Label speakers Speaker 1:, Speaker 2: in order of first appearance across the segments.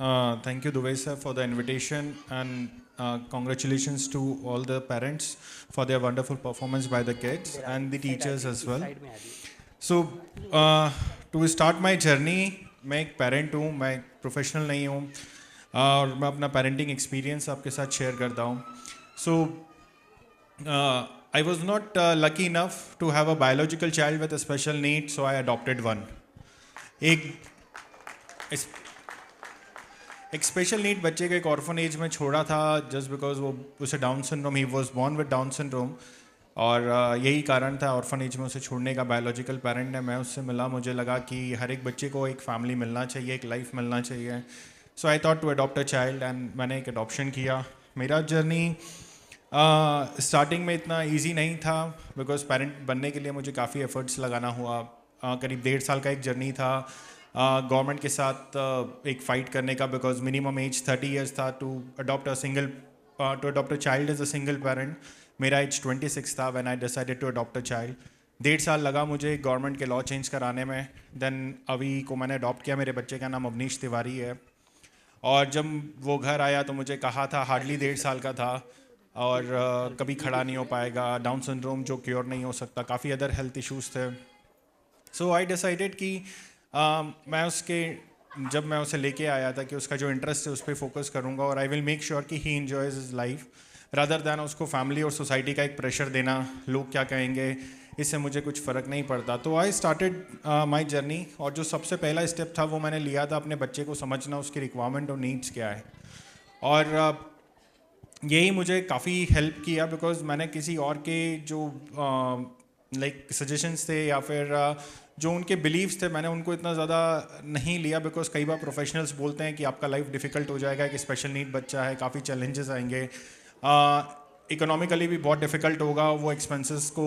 Speaker 1: Thank you, Duvay sir, for the invitation, and congratulations to all the parents for their wonderful performance by the kids and the teachers as well. So, to start my journey, मैं एक parent हूँ, मैं professional नहीं हूँ, और मैं अपना parenting experience आपके साथ शेयर करता हूँ. So, I was not lucky enough to have a biological child with a special need, so I adopted one. एक एक स्पेशल नीड बच्चे को एक ऑर्फन एज में छोड़ा था, जस्ट बिकॉज वो उसे down syndrome, he was born with down syndrome, और यही कारण था ऑर्फन एज में उसे छोड़ने का. बायोलॉजिकल पेरेंट ने, मैं उससे मिला, मुझे लगा कि हर एक बच्चे को एक फैमिली मिलना चाहिए, एक लाइफ मिलना चाहिए. So I thought to adopt a child, and मैंने एक अडॉप्शन किया. मेरा जर्नी स्टार्टिंग में इतना ईजी नहीं था, बिकॉज पेरेंट बनने के लिए मुझे काफ़ी एफर्ट्स लगाना हुआ. करीब 1.5 साल का एक जर्नी था गवर्नमेंट के साथ एक फ़ाइट करने का, बिकॉज मिनिमम एज 30 ईयर्स था to adopt a child as a single parent. मेरा एज 26 था when I decided to adopt a child. 1.5 साल लगा मुझे गवर्नमेंट के लॉ चेंज कराने में. देन अभी को मैंने अडॉप्ट किया. मेरे बच्चे का नाम अवनीश तिवारी है. और जब वो घर आया तो मुझे कहा था, हार्डली 1.5 साल का था, और कभी खड़ा नहीं हो पाएगा, डाउन सिंड्रोम जो क्योर नहीं हो सकता, काफ़ी अदर हेल्थ इश्यूज थे. सो आई डिसाइडेड कि जब मैं उसे लेके आया था कि उसका जो इंटरेस्ट है उस पर फोकस करूँगा, और आई विल मेक श्योर कि he enjoys his life rather than उसको फैमिली और सोसाइटी का एक प्रेशर देना, लोग क्या कहेंगे, इससे मुझे कुछ फ़र्क नहीं पड़ता. तो आई स्टार्टेड माई जर्नी, और जो सबसे पहला स्टेप था वो मैंने लिया था अपने बच्चे को समझना, उसकी रिक्वायरमेंट और नीड्स क्या है. और यही मुझे काफ़ी हेल्प किया, बिकॉज मैंने किसी और के जो लाइक सजेशंस थे या फिर जो उनके बिलीव्स थे, मैंने उनको इतना ज़्यादा नहीं लिया. बिकॉज कई बार प्रोफेशनल्स बोलते हैं कि आपका लाइफ डिफ़िकल्ट हो जाएगा, एक स्पेशल नीड बच्चा है, काफ़ी चैलेंजेस आएंगे, इकोनॉमिकली भी बहुत डिफ़िकल्ट होगा वो एक्सपेंसेस को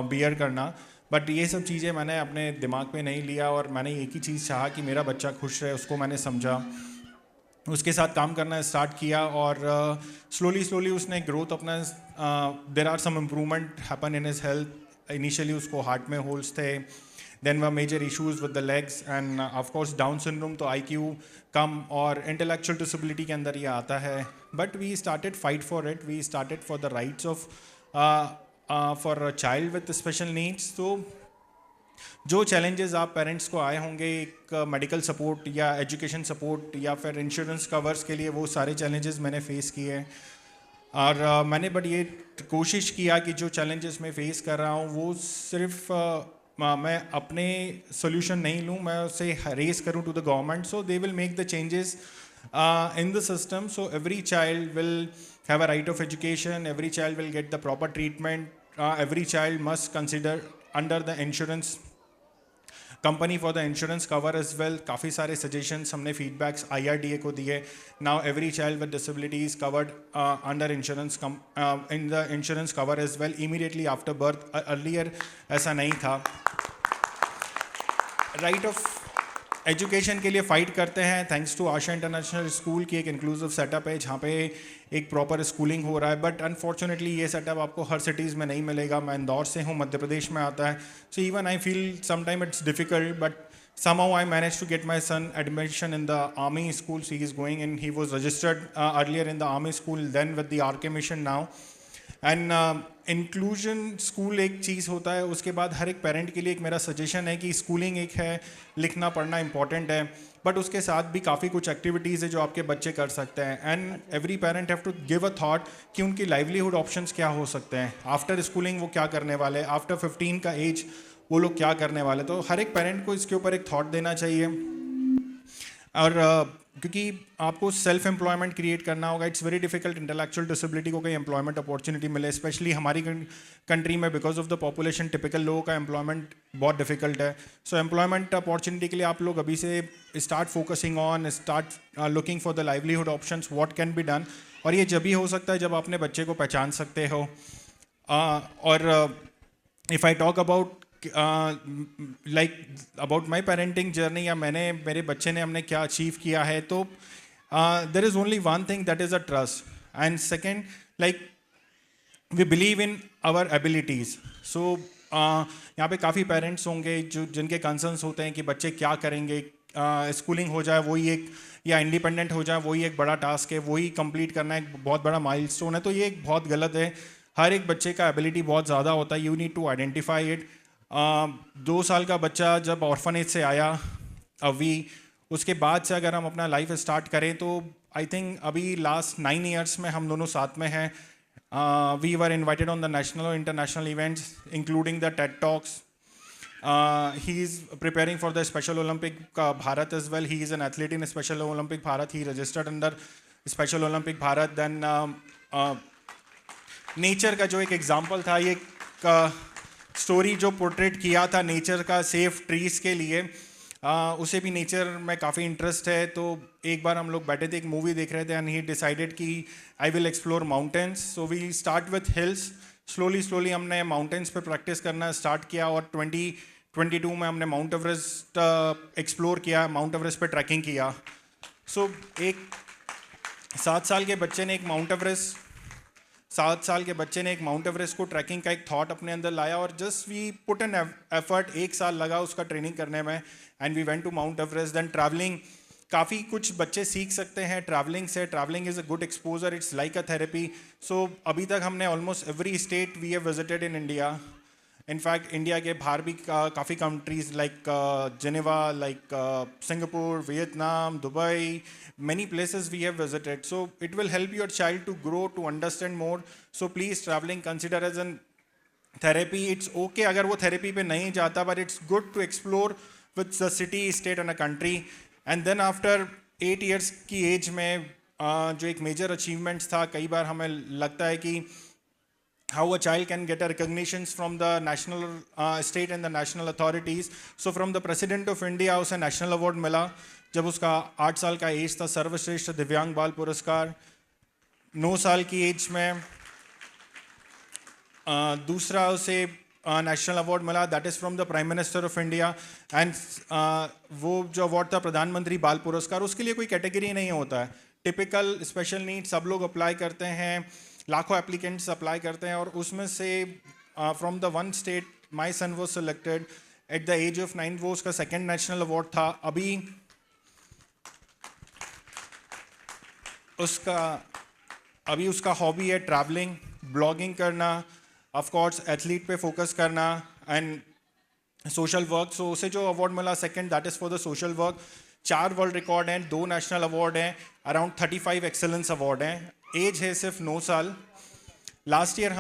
Speaker 1: बियर करना. बट ये सब चीज़ें मैंने अपने दिमाग पे नहीं लिया, और मैंने एक ही चीज़ चाहा कि मेरा बच्चा खुश रहे. उसको मैंने समझा, उसके साथ काम करना स्टार्ट किया, और स्लोली स्लोली उसने ग्रोथ अपना, there are some improvement happen in his health. Initially उसको हार्ट में होल्स थे, then were major issues with the legs, and of course Down syndrome तो आईक्यू कम और इंटेलेक्चुअल डिसेबिलिटी के अंदर ये आता है. But we started fight for it, we started for the rights of for a child with special needs. तो जो चैलेंजेस आप पेरेंट्स को आए होंगे, एक मेडिकल सपोर्ट या एजुकेशन सपोर्ट या फिर इंश्योरेंस कवर्स के लिए, वो सारे चैलेंजेस मैंने फेस किए हैं. और मैंने बट ये कोशिश किया कि जो चैलेंजेस मैं फेस कर रहा हूँ वो सिर्फ मैं अपने सोल्यूशन नहीं लूँ, मैं उसे रेस करूँ to the government, so they will make the changes in the system. So every child will have a right of education, every child will get the proper treatment, every child must consider under the insurance company for the insurance cover as well. काफ़ी सारे suggestions हमने feedbacks IRDA को दिए. Now every child with disability is covered under insurance in the insurance cover as well immediately after birth. Earlier ऐसा नहीं था. Right of education के लिए फ़ाइट करते हैं, thanks to Asha international school की एक इंक्लूसिव सेटअप है जहाँ पे एक प्रॉपर स्कूलिंग हो रहा है. बट अनफॉर्चुनेटली ये सेटअप आपको हर सिटीज़ में नहीं मिलेगा. मैं इंदौर से हूँ, मध्य प्रदेश में आता है. So even I feel sometime it's difficult, but somehow I managed to get my son admission in the army school. So he is going in, he was registered earlier in the army school, then with the RK mission now. And inclusion school एक चीज़ होता है, उसके बाद हर एक parent के लिए एक मेरा सजेशन है कि स्कूलिंग एक है, लिखना पढ़ना इंपॉर्टेंट है, बट उसके साथ भी काफ़ी कुछ एक्टिविटीज़ है जो आपके बच्चे कर सकते हैं. And every parent have to give a thought कि उनकी लाइवलीहुड ऑप्शंस क्या हो सकते हैं. आफ्टर स्कूलिंग वो क्या करने वाले, आफ्टर 15 का एज वो लोग क्या करने वाले. तो हर एक पेरेंट को इसके ऊपर एक थॉट देना चाहिए. और क्योंकि आपको सेल्फ एम्प्लॉयमेंट क्रिएट करना होगा. It's very difficult intellectual disability को कहीं एम्प्लॉयमेंट अपॉर्चुनिटी मिले, स्पेशली हमारी कंट्री में because of the population. Typical लोगों का एम्प्लॉयमेंट बहुत डिफिकल्ट है. सो एम्प्लॉयमेंट अपॉर्चुनिटी के लिए आप लोग अभी से start focusing on, start looking for the livelihood options, what can be done. और ये जब ही हो सकता है जब आप अपने बच्चे को पहचान सकते हो. और if I talk about like about my parenting journey, या मेरे बच्चे ने हमने क्या अचीव किया है, तो there is only one thing, that is a trust. And second, like we believe in our abilities. So यहाँ पे काफ़ी पेरेंट्स होंगे जिनके कंसर्न्स होते हैं कि बच्चे क्या करेंगे, स्कूलिंग हो जाए वही एक, या इंडिपेंडेंट हो जाए वही एक बड़ा टास्क है, वही कंप्लीट करना एक बहुत बड़ा माइलस्टोन है, तो ये एक बहुत गलत है। हर एक बच्चे का एबिलिटी बहुत ज़्यादा होता है, you need to identify it. 2 साल का बच्चा जब ऑर्फनेज से आया अभी, उसके बाद से अगर हम अपना लाइफ स्टार्ट करें तो आई थिंक अभी लास्ट 9 ईयर्स में हम दोनों साथ में हैं। We were invited on the national और international events including the TED talks. He is preparing for the Special Olympic Bharat as well. He is an athlete in Special Olympic Bharat. He registered under Special Olympic Bharat. Then nature का जो एक example था, ये story जो portrait किया था nature का safe trees के लिए, उसे भी नेचर में काफ़ी इंटरेस्ट है। तो एक बार हम लोग बैठे थे, एक मूवी देख रहे थे, एंड ही डिसाइडेड कि I will explore mountains. So we start with hills, slowly हमने माउंटेन्स पे प्रैक्टिस करना स्टार्ट किया, और 2022 में हमने माउंट एवरेस्ट एक्सप्लोर किया, माउंट एवरेस्ट पे ट्रैकिंग किया। सो एक 7 साल के बच्चे ने एक माउंट एवरेस्ट को ट्रैकिंग का एक थॉट अपने अंदर लाया, और just we put an effort, 1 साल लगा उसका ट्रेनिंग करने में, and we went to Mount Everest. Then travelling, काफ़ी कुछ बच्चे सीख सकते हैं ट्रैवलिंग से। Travelling is a good exposure, it's like a therapy. So अभी तक हमने almost every state we have visited in India. In fact India के बाहर भी काफ़ी countries like Geneva, like Singapore, Vietnam, Dubai, many places we have visited. So it will help your child to grow, to understand more. So please, traveling consider as an therapy. It's okay अगर वो therapy पे नहीं जाता, but it's good to explore with the city, state and a country. And then after 8 years की as में जो एक major achievements था, कई बार हमें लगता है कि how a child can get a recognitions from the national state and the national authorities. So from the President of India उसे national award मिला जब उसका 8 साल का एज था, सर्वश्रेष्ठ दिव्यांग बाल पुरस्कार। 9 साल की एज में दूसरा उसे नेशनल अवार्ड मिला, that is from the prime minister of India. And वो जो अवार्ड था प्रधानमंत्री बाल पुरस्कार, उसके लिए कोई कैटेगरी नहीं होता है। टिपिकल स्पेशल नीड्स सब लोग अप्लाई करते हैं, लाखों एप्लीकेंट्स अप्लाई करते हैं, और उसमें से from the one state my son was selected at the age of 9। वो उसका सेकेंड नेशनल अवार्ड था। अभी उसका हॉबी है ट्रैवलिंग, ब्लॉगिंग करना, ऑफ कोर्स एथलीट पे फोकस करना, एंड सोशल वर्क। सो उसे जो अवार्ड मिला second, that is for the social work. 4 world record हैं, 2 नेशनल अवार्ड हैं, अराउंड 35 एक्सेलेंस अवार्ड हैं। एज है सिर्फ 9 साल। लास्ट ईयर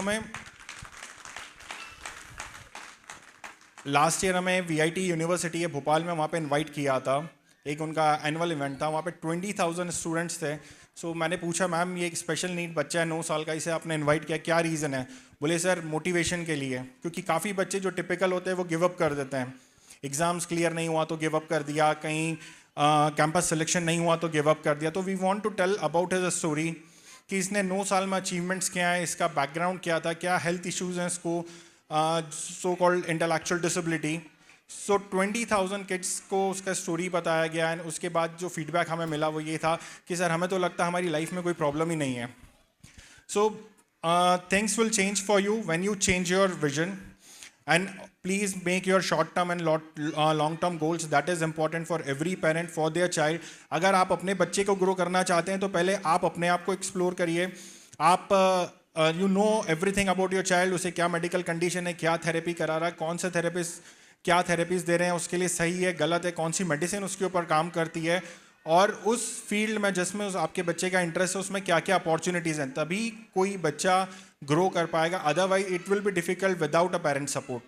Speaker 1: हमें VIT यूनिवर्सिटी है भोपाल में, वहाँ पे इनवाइट किया था, एक उनका एनुअल इवेंट था, वहाँ पे 20,000 स्टूडेंट्स थे। सो मैंने पूछा, मैम ये एक स्पेशल नीड बच्चा है 9 साल का, इसे आपने इनवाइट किया, क्या रीज़न है? बोले सर मोटिवेशन के लिए, क्योंकि काफ़ी बच्चे जो टिपिकल होते हैं वो गिव अप कर देते हैं। एग्ज़ाम्स क्लियर नहीं हुआ तो गिव अप कर दिया, कहीं कैंपस सिलेक्शन नहीं हुआ तो गिव अप कर दिया। तो we want to tell about his story कि इसने 9 साल में अचीवमेंट्स क्या है, इसका बैकग्राउंड क्या था, क्या हेल्थ इश्यूज़ हैं इसको, सो कॉल्ड इंटेलेक्चुअल डिसेबिलिटी। सो 20,000 किड्स को उसका स्टोरी बताया गया, एंड उसके बाद जो फीडबैक हमें मिला वो ये था कि सर हमें तो लगता है हमारी लाइफ में कोई प्रॉब्लम ही नहीं है। So things will change for you when you change your vision, and please make your short term and long term goals. That is important for every parent, for their child. अगर आप अपने बच्चे को grow करना चाहते हैं तो पहले आप अपने आप को एक्सप्लोर करिए। आप you know everything about your child, उसे क्या मेडिकल कंडीशन है, क्या थेरेपी करा रहा है, कौन से थेरेपिस्ट क्या थेरेपीज दे रहे हैं उसके लिए सही है गलत है, कौन सी मेडिसिन उसके ऊपर काम करती है, और उस फील्ड में जिसमें आपके बच्चे का इंटरेस्ट है उसमें क्या क्या अपॉर्चुनिटीज़ हैं, तभी कोई बच्चा ग्रो कर पाएगा। Otherwise it will be difficult without a parent support.